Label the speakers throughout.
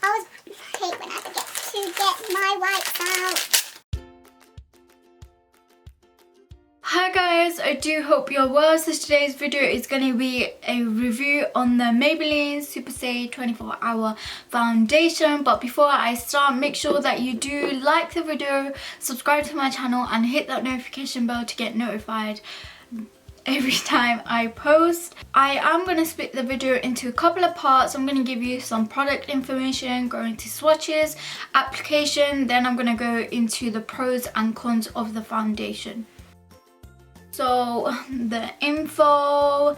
Speaker 1: I hate when I forget to get my wipes out.
Speaker 2: Hi guys, I do hope you're well. So today's video is going to be a review on the Maybelline Superstay 24-hour foundation. But before I start, make sure that you do like the video, subscribe to my channel and hit that notification bell to get notified every time I post. I am going to split the video into a couple of parts. I'm going to give you some product information, go into swatches, application, then I'm going to go into the pros and cons of the foundation. So the info,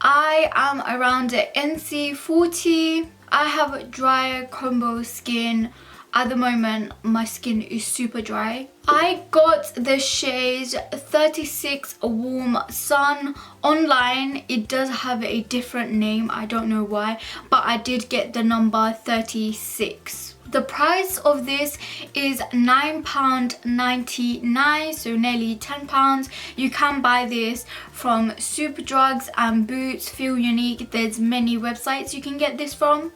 Speaker 2: I am around the NC40. I have dry combo skin. At the moment my skin is super dry. I got the shade 36 Warm Sun. Online it does have a different name, I don't know why, but I did get the number 36. The price of this is £9.99, so nearly £10. You can buy this from Superdrugs and Boots, Feel Unique. There's many websites you can get this from.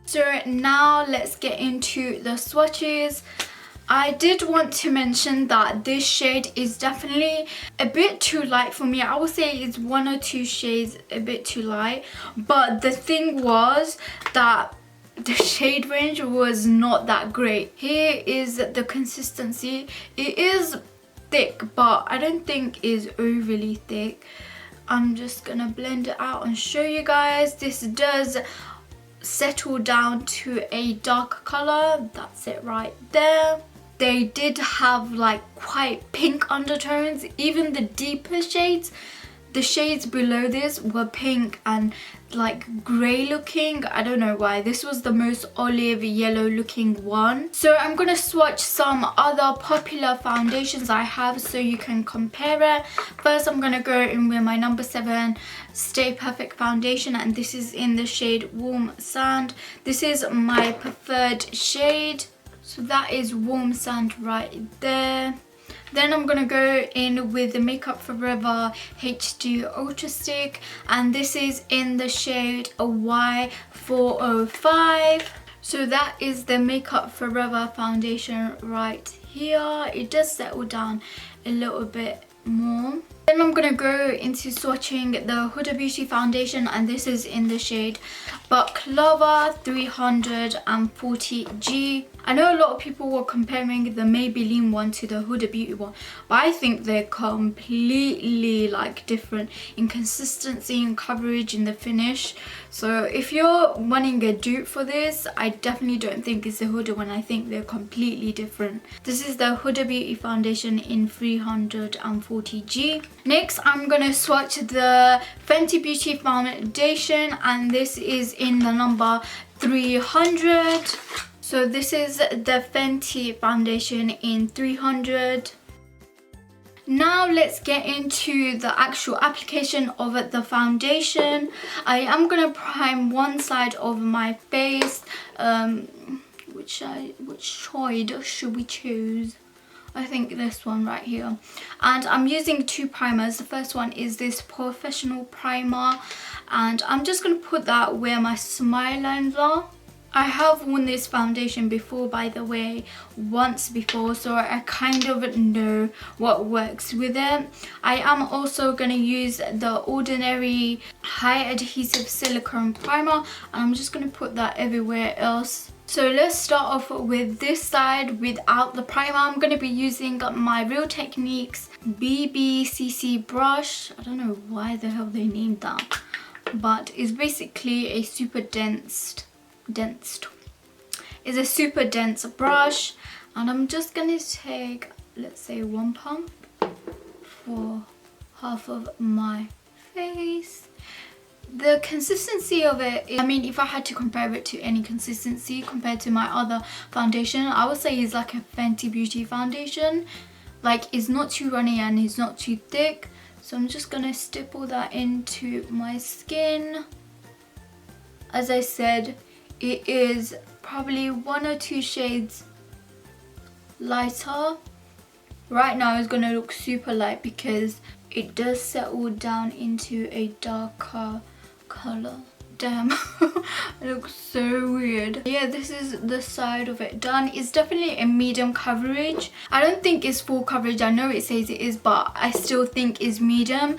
Speaker 2: So now let's get into the swatches. I did want to mention that this shade is definitely a bit too light for me. I would say it's 1 or 2 shades a bit too light, but the thing was that the shade range was not that great. Here is the consistency. It is thick, but I don't think is overly thick. I'm just gonna blend it out and show you guys. This does settle down to a dark color. That's it right there. They did have like quite pink undertones. Even the deeper shades, the shades below this were pink and like grey looking. I don't know why. This was the most olive yellow looking one. So I'm gonna swatch some other popular foundations I have so you can compare it. First I'm gonna go in with my number 7 Stay Perfect foundation, and this is in the shade Warm Sand. This is my preferred shade, so that is Warm Sand right there. Then I'm going to go in with the Makeup Forever HD Ultra Stick, and this is in the shade Y405. So that is the Makeup Forever foundation right here. It does settle down a little bit more. Then I'm going to go into swatching the Huda Beauty foundation, and this is in the shade Baklava 340G. I know a lot of people were comparing the Maybelline one to the Huda Beauty one, but I think they're completely like different in consistency and coverage in the finish. So if you're wanting a dupe for this, I definitely don't think it's the Huda one. I think they're completely different. This is the Huda Beauty foundation in 340G. Next I'm gonna swatch the Fenty Beauty foundation, and this is in the number 300. So this is the Fenty foundation in 300. Now let's get into the actual application of the foundation. I am gonna prime one side of my face. Which shade should we choose? I think this one right here. And I'm using 2 primers. The first one is this Professional primer, and I'm just gonna put that where my smile lines are. I have worn this foundation before, by the way, once before, so I kind of know what works with it. I am also going to use the Ordinary High Adhesive Silicone Primer, and I'm just going to put that everywhere else. So let's start off with this side without the primer. I'm going to be using my Real Techniques BBCC brush. I don't know why the hell they named that, but it's basically a super dense brush, and I'm just gonna take, let's say, 1 pump for half of my face. The consistency of it, I mean, if I had to compare it to any consistency compared to my other foundation, I would say it's like a Fenty Beauty foundation. Like, it's not too runny and it's not too thick. So I'm just gonna stipple that into my skin. As I said, it is probably 1 or 2 shades lighter. Right now it's gonna look super light because it does settle down into a darker color. damn. It looks so weird. Yeah, this is the side of it done. It's definitely a medium coverage. I don't think it's full coverage. I know it says it is, but I still think it's medium.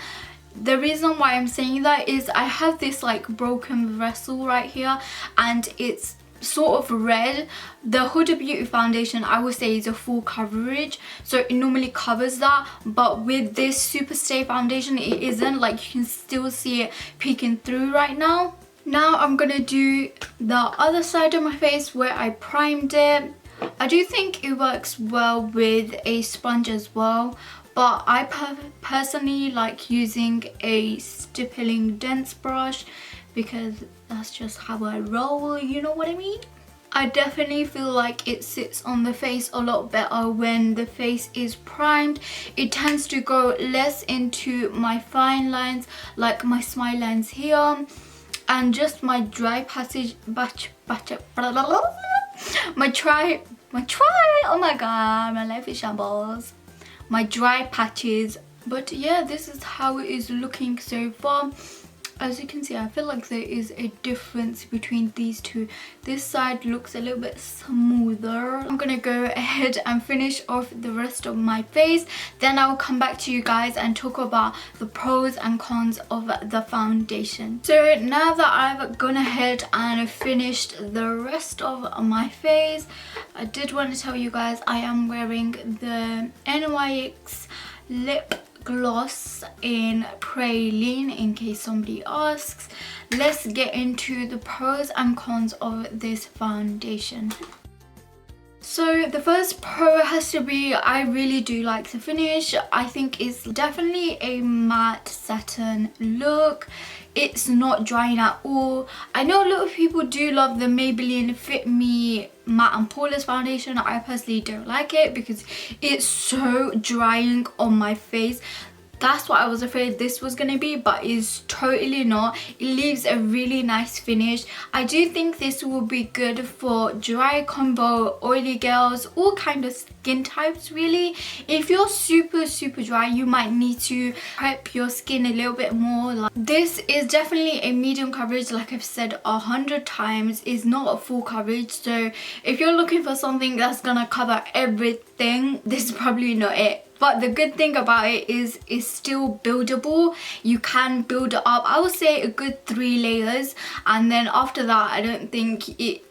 Speaker 2: The reason why I'm saying that is I have this like broken vessel right here, and it's sort of red. The Huda Beauty foundation, I would say, is a full coverage, so it normally covers that, but with this Superstay foundation it isn't. Like, you can still see it peeking through right now. Now I'm gonna do the other side of my face where I primed it. I do think it works well with a sponge as well, but I personally like using a stippling dense brush because that's just how I roll, you know what I mean? I definitely feel like it sits on the face a lot better when the face is primed. It tends to go less into my fine lines, like my smile lines here, and just my dry passage, oh my god, my life is shambles. My dry patches. But yeah, this is how it is looking so far. As you can see, I feel like there is a difference between these two. This side looks a little bit smoother. I'm gonna go ahead and finish off the rest of my face. Then I'll come back to you guys and talk about the pros and cons of the foundation. So now that I've gone ahead and finished the rest of my face, I did want to tell you guys I am wearing the NYX lip gloss in Praline, in case somebody asks. Let's get into the pros and cons of this foundation. So the first pro has to be, I really do like the finish. I think it's definitely a matte satin look. It's not drying at all. I know a lot of people do love the Maybelline Fit Me Matte and Poreless foundation. I personally don't like it because it's so drying on my face. That's what I was afraid this was going to be, but it's totally not. It leaves a really nice finish. I do think this will be good for dry combo, oily girls, all kind of skin types really. If you're super dry, you might need to prep your skin a little bit more. This is definitely a medium coverage, like I've said 100 times. It's not a full coverage, so if you're looking for something that's gonna cover everything, this is probably not it. But the good thing about it is it's still buildable. You can build it up. I would say a good 3 layers, and then after that I don't think it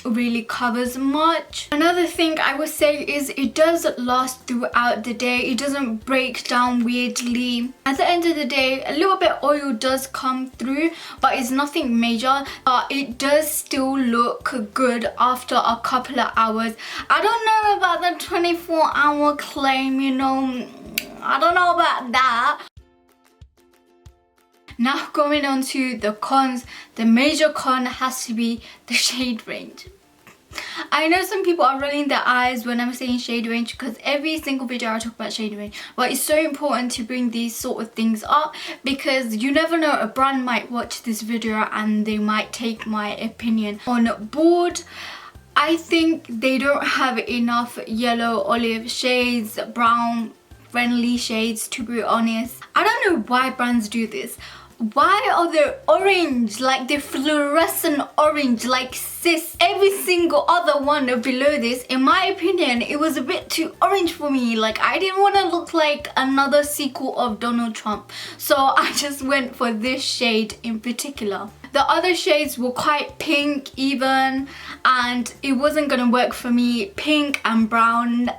Speaker 2: really covers much. Another thing I would say is it does last throughout the day. It doesn't break down weirdly. At the end of the day, a little bit oil does come through, but it's nothing major. But it does still look good after a couple of hours. I don't know about the 24-hour claim, you know. I don't know about that. Now going on to the cons, the major con has to be the shade range. I know some people are rolling their eyes when I'm saying shade range because every single video I talk about shade range, but it's so important to bring these sort of things up because you never know, a brand might watch this video and they might take my opinion on board. I think they don't have enough yellow, olive shades, brown friendly shades, to be honest. I don't know why brands do this. Why are they orange, like the fluorescent orange, like sis? Every single other one below this, in my opinion, it was a bit too orange for me. Like, I didn't want to look like another sequel of Donald Trump, so I just went for this shade in particular. The other shades were quite pink even, and it wasn't gonna work for me. Pink and brown,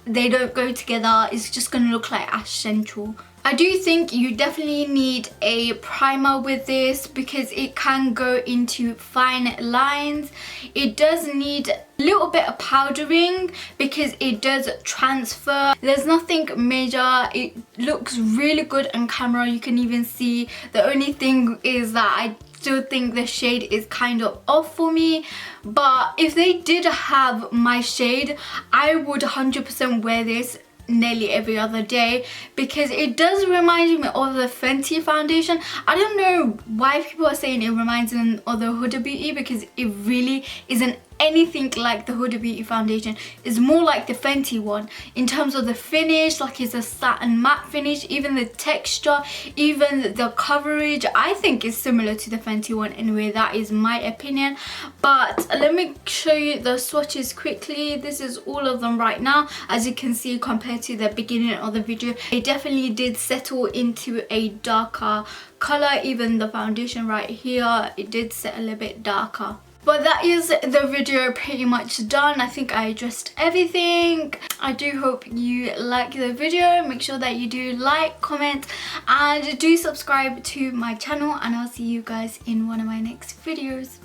Speaker 2: they don't go together. It's just gonna look like Ash Central. I do think you definitely need a primer with this because it can go into fine lines. It does need a little bit of powdering because it does transfer. There's nothing major. It looks really good on camera. You can even see. The only thing is that I still think the shade is kind of off for me, but if they did have my shade, I would 100% wear this nearly every other day because it does remind me of the Fenty foundation. I don't know why people are saying it reminds them of the Huda Beauty because it really isn't anything like the Huda Beauty foundation. It's more like the Fenty one in terms of the finish, like it's a satin matte finish, even the texture, even the coverage. I think it's similar to the Fenty one anyway, that is my opinion. But let me show you the swatches quickly. This is all of them right now. As you can see, compared to the beginning of the video, it definitely did settle into a darker color. Even the foundation right here, it did set a little bit darker. But that is the video pretty much done. I think I addressed everything. I do hope you like the video. Make sure that you do like, comment, and do subscribe to my channel, and I'll see you guys in one of my next videos.